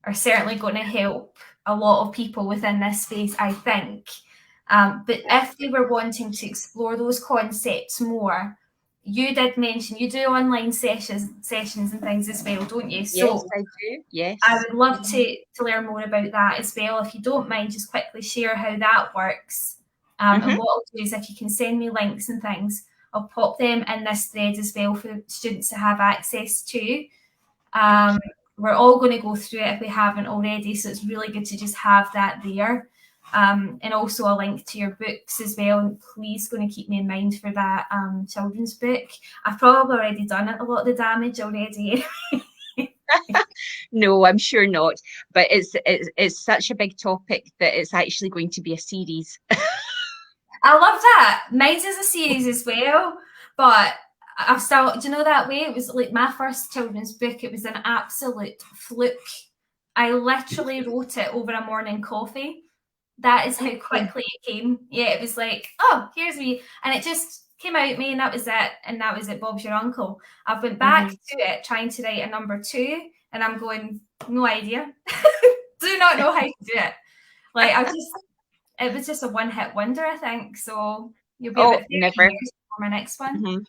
are certainly going to help a lot of people within this space, I think. But if they were wanting to explore those concepts more, you did mention you do online sessions and things as well, don't you? Yes, So I do. I Yes. would love to learn more about that as well. If you don't mind, just quickly share how that works. And what I'll do is if you can send me links and things, I'll pop them in this thread as well for students to have access to. Okay. We're all going to go through it if we haven't already, so it's really good to just have that there. And also a link to your books as well. And please going to keep me in mind for that children's book. I've probably already done it, a lot of the damage already. No, I'm sure not. But it's such a big topic that it's actually going to be a series. I love that. Mine's is a series as well, but I've still, do you know that way? It was like my first children's book. It was an absolute fluke. I literally wrote it over a morning coffee. That is how quickly it came. Yeah, it was like, oh, here's me. And it just came out me and that was it. And that was it, Bob's your uncle. I've went back to it trying to write a number 2 and I'm going, no idea. Do not know how to do it. Like it was just a one-hit wonder, I think. So you'll be about 30 Never. years before my next one.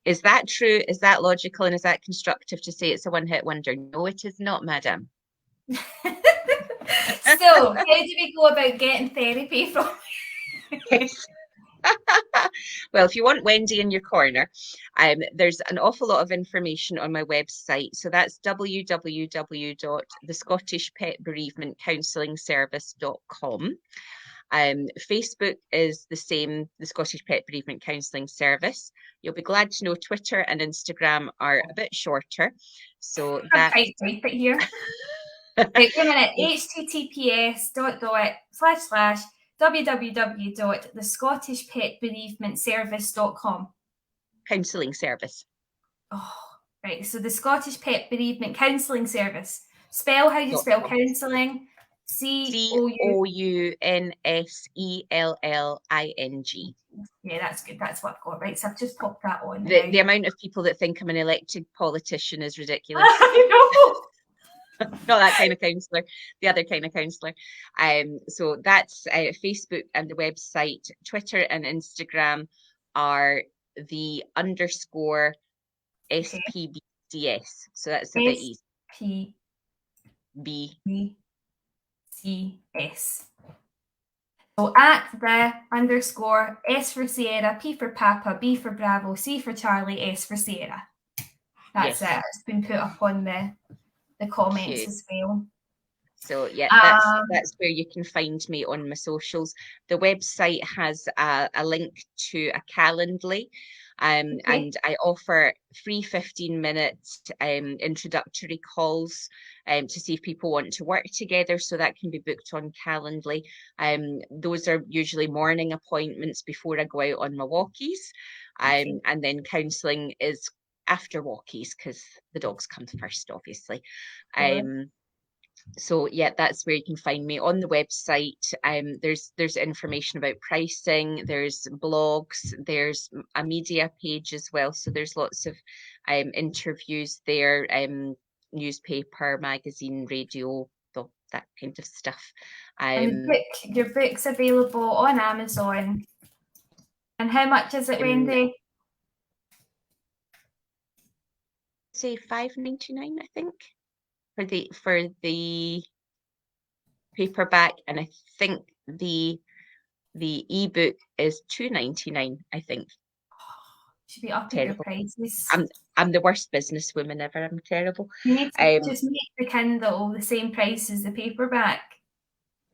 Is that true? Is that logical? And is that constructive to say it's a one-hit wonder? No, it is not, madam. Still, how do we go about getting therapy from? Yes. Well, if you want Wendy in your corner, there's an awful lot of information on my website. So that's www.thescottishpetbereavementcounselling service.com. Facebook is the same, the Scottish Pet Bereavement Counselling Service. You'll be glad to know Twitter and Instagram are a bit shorter. So I'm that quite type it here. Right, wait a minute. https://www.thescottishpetbereavementservice.com. counselling service. Oh, right. So the Scottish Pet Bereavement Counselling Service. Spell how you spell counselling. COUNSELLING. Yeah, that's good. That's what I've got. Right. So I've just popped that on The now. amount of people that think I'm an elected politician is ridiculous. I know. Not that kind of counsellor, the other kind of counsellor. So that's Facebook and the website. Twitter and Instagram are the _ SPBCS. So that's a bit easy. SPBCS. So at the _ S for Sierra, P for Papa, B for Bravo, C for Charlie, S for Sierra. That's it. It's been put up on the comments as well. So yeah, that's where you can find me on my socials. The website has a link to a Calendly, and I offer free 15-minute introductory calls to see if people want to work together. So that can be booked on Calendly. Those are usually morning appointments before I go out on my walkies, and then counselling is after walkies because the dogs come first, obviously. So yeah, that's where you can find me on the website. There's information about pricing, there's blogs, there's a media page as well. So there's lots of interviews there, newspaper, magazine, radio, that kind of stuff. And your book's available on Amazon. And how much is it, Wendy? say £5.99, I think, for the paperback, and I think the ebook is £2.99, I think. Should be upping your Terrible. prices. I'm the worst businesswoman ever. I'm terrible. You need to just make the Kindle the same price as the paperback,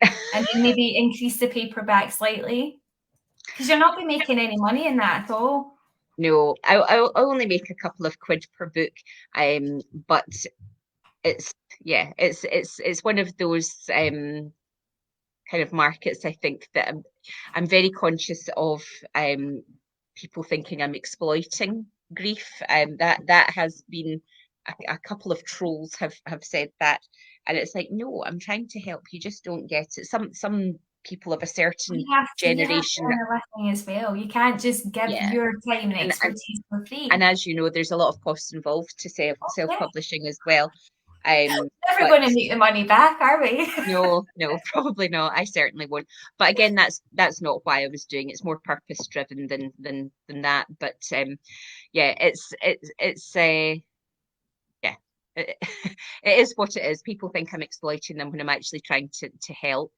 and then maybe increase the paperback slightly, because you're not be making any money in that at all. No, I'll only make a couple of quid per book, but it's one of those kind of markets. I think that I'm very conscious of people thinking I'm exploiting grief, and that has been a couple of trolls have said that, and it's like, no, I'm trying to help. You just don't get it. Some people of a certain generation earn a living as well. You can't just give your time and expertise for free. And as you know, there's a lot of costs involved to self-publishing as well. Never going to make the money back, are we? No, probably not. I certainly won't. But again, that's not why I was doing it. It's more purpose driven than that. But yeah, it's yeah, it is what it is. People think I'm exploiting them when I'm actually trying to help.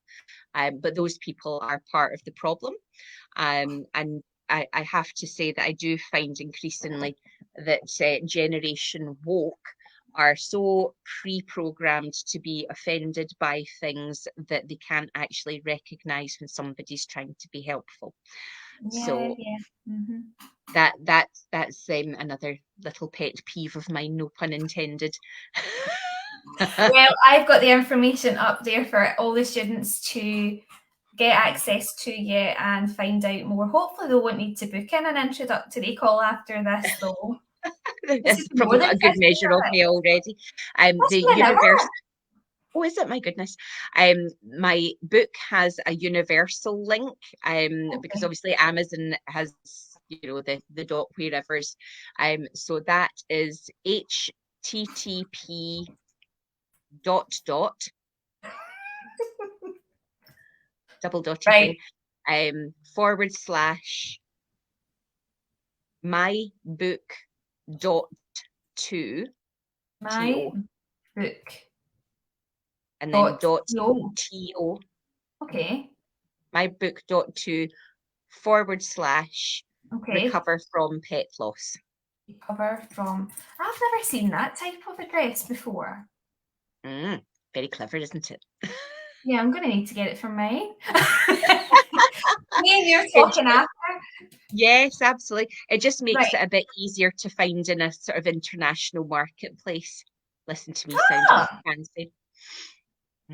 But those people are part of the problem. And I have to say that I do find increasingly that Generation Woke are so pre-programmed to be offended by things that they can't actually recognize when somebody's trying to be helpful. That's another little pet peeve of mine, no pun intended. Well, I've got the information up there for all the students to get access to you and find out more. Hopefully they won't need to book in an introductory call after this, though. This is probably a good measure of me already. The universe. Oh, is it? My goodness. My book has a universal link, because obviously Amazon has, the dot wherevers. So that is http double dotted right. thing, / my book .to my book and then .to. Okay. My book .to / recover from pet loss. Recover from. I've never seen that type of address before. Very clever, isn't it? Yeah, I'm going to need to get it from mine. Me and you're talking after. Yes, absolutely. It just makes it a bit easier to find in a sort of international marketplace. Listen to me sound fancy.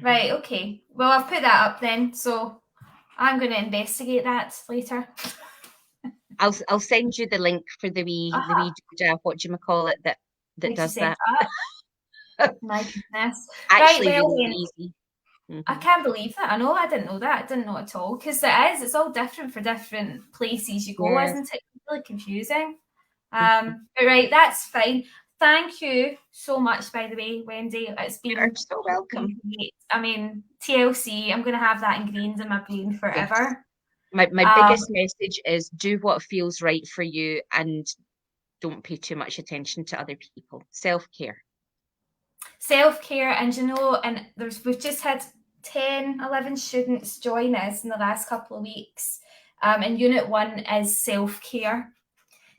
Right, okay. Well, I've put that up then, so I'm going to investigate that later. I'll send you the link for the wee whatchamacallit that does that. My goodness. Actually, really easy. I can't believe that. I know, I didn't know that. I didn't know at all. Because it's all different for different places you go, isn't it? It's really confusing. But right, that's fine. Thank you so much, by the way, Wendy. It's been You're so welcome. Great. I mean, TLC, I'm going to have that ingrained in my brain forever. Yes. My biggest message is do what feels right for you and don't pay too much attention to other people. Self-care. Self-care, and and we've just had 10, 11 students join us in the last couple of weeks. And Unit 1 is self-care.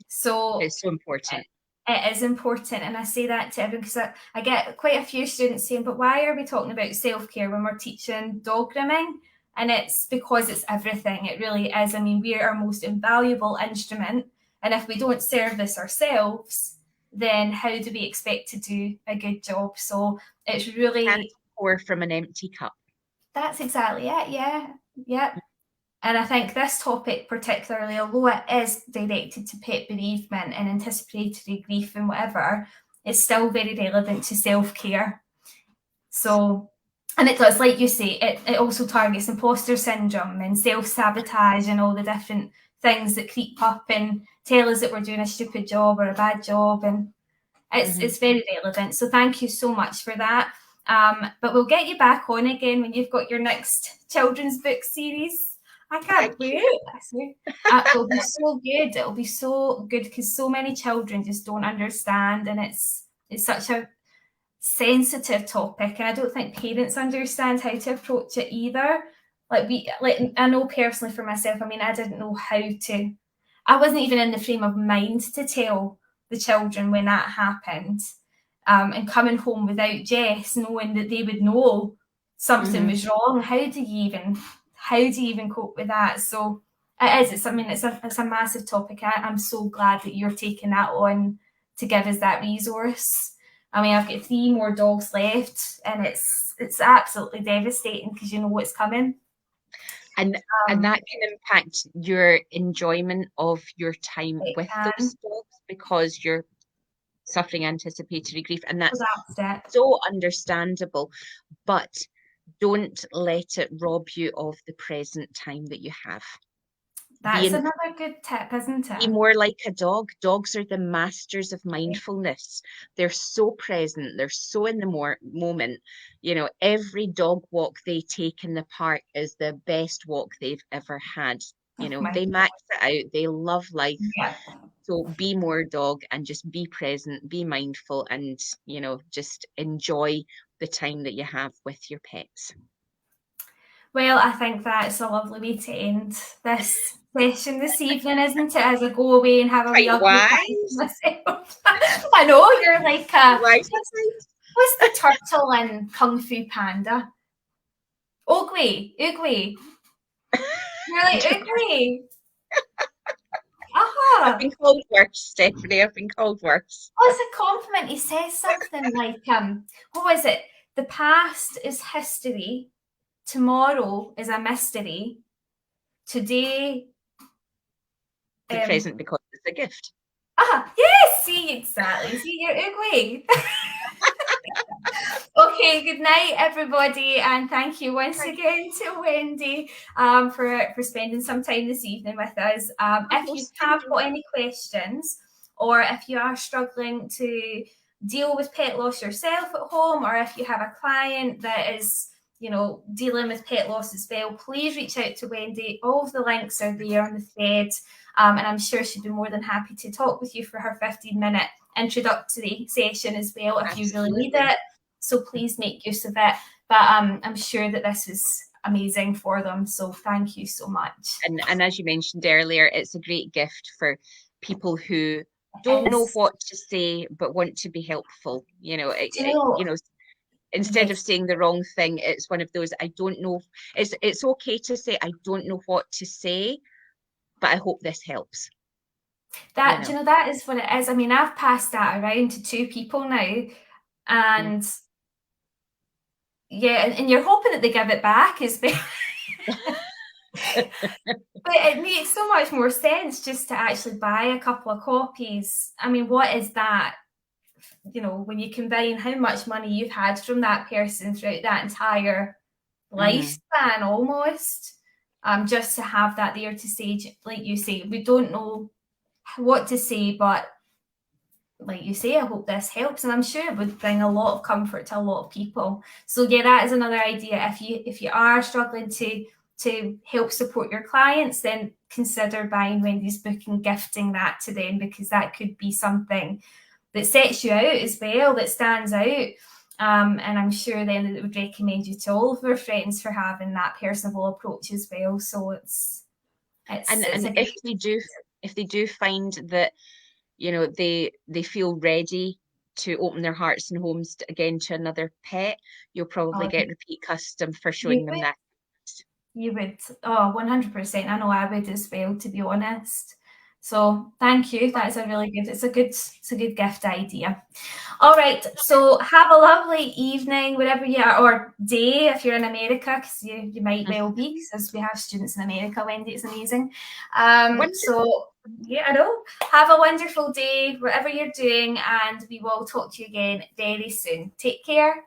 So it's so important. It is important, and I say that to everyone because I get quite a few students saying, but why are we talking about self-care when we're teaching dog grooming? And it's because it's everything. It really is. I mean, we're our most invaluable instrument, and if we don't service ourselves, then how do we expect to do a good job? So it's really... Can't pour from an empty cup. That's exactly it, yeah. And I think this topic particularly, although it is directed to pet bereavement and anticipatory grief and whatever, it's still very relevant to self-care. So, and it does, like you say, it also targets imposter syndrome and self-sabotage and all the different things that creep up and tell us that we're doing a stupid job or a bad job. And it's very relevant. So thank you so much for that. But we'll get you back on again when you've got your next children's book series. I can't wait. It'll be so good. It'll be so good because so many children just don't understand, and it's it's such a sensitive topic, and I don't think parents understand how to approach it either. I know personally for myself, I mean, I didn't know how to, I wasn't even in the frame of mind to tell the children when that happened. And coming home without Jess, knowing that they would know something was wrong, how do you even cope with that? So it's a massive topic. I'm so glad that you're taking that on to give us that resource. I mean, I've got 3 more dogs left, and it's absolutely devastating because you know what's coming. And that can impact your enjoyment of your time with those dogs because you're suffering anticipatory grief, and that's so understandable. But don't let it rob you of the present time that you have. That's another good tip, isn't it? Be more like a dog. Dogs are the masters of mindfulness. They're so present. They're so in the moment. You know, every dog walk they take in the park is the best walk they've ever had. You know, they max it out. They love life. Yeah. So be more dog and just be present, be mindful, and, you know, just enjoy the time that you have with your pets. Well, I think that's a lovely way to end this session this evening, isn't it? As I go away and have a wee ugly time myself. I know, you're like, what's the turtle in Kung Fu Panda? Oogway. You're like, Oogway. I've been called worse, Stephanie. I've been called worse. Oh, it's a compliment. He says something like, what was it? The past is history. Tomorrow is a mystery. Today. The present because it's a gift. Yes, see, exactly. See, you're Oogway. Okay, good night, everybody, and thank you once again to Wendy for spending some time this evening with us. If you have got any questions, or if you are struggling to deal with pet loss yourself at home, or if you have a client that is, you know, dealing with pet loss as well, please reach out to Wendy. All of the links are there on the thread, and I'm sure she'd be more than happy to talk with you for her 15-minute introductory session as well if you really need it. So please make use of it. But I'm sure that this is amazing for them. So thank you so much. And as you mentioned earlier, it's a great gift for people who don't know what to say but want to be helpful. You know, instead of saying the wrong thing, it's one of those, I don't know. It's okay to say, I don't know what to say, but I hope this helps. That, you know, that is what it is. I mean, I've passed that around to 2 people now, and and you're hoping that they give it back as well. But it makes so much more sense just to actually buy a couple of copies. I mean, what is that? You know, when you combine how much money you've had from that person throughout that entire lifespan, almost, just to have that there to say, like you say, we don't know what to say, but like you say, I hope this helps, and I'm sure it would bring a lot of comfort to a lot of people. So yeah, that is another idea. If you are struggling to help support your clients, then consider buying Wendy's book and gifting that to them, because that could be something that sets you out as well, that stands out. And I'm sure then that it would recommend you to all of our friends for having that personable approach as well. So it's if they do find that, you know, they feel ready to open their hearts and homes again to another pet, you'll probably get repeat custom for showing them that. You would. 100%. I know I would as well, to be honest. So thank you. That's it's a good gift idea. All right. So have a lovely evening, wherever you are, or day if you're in America, because you might well be, because we have students in America, Wendy. It's amazing. So yeah, I know. Have a wonderful day, whatever you're doing, and we will talk to you again very soon. Take care.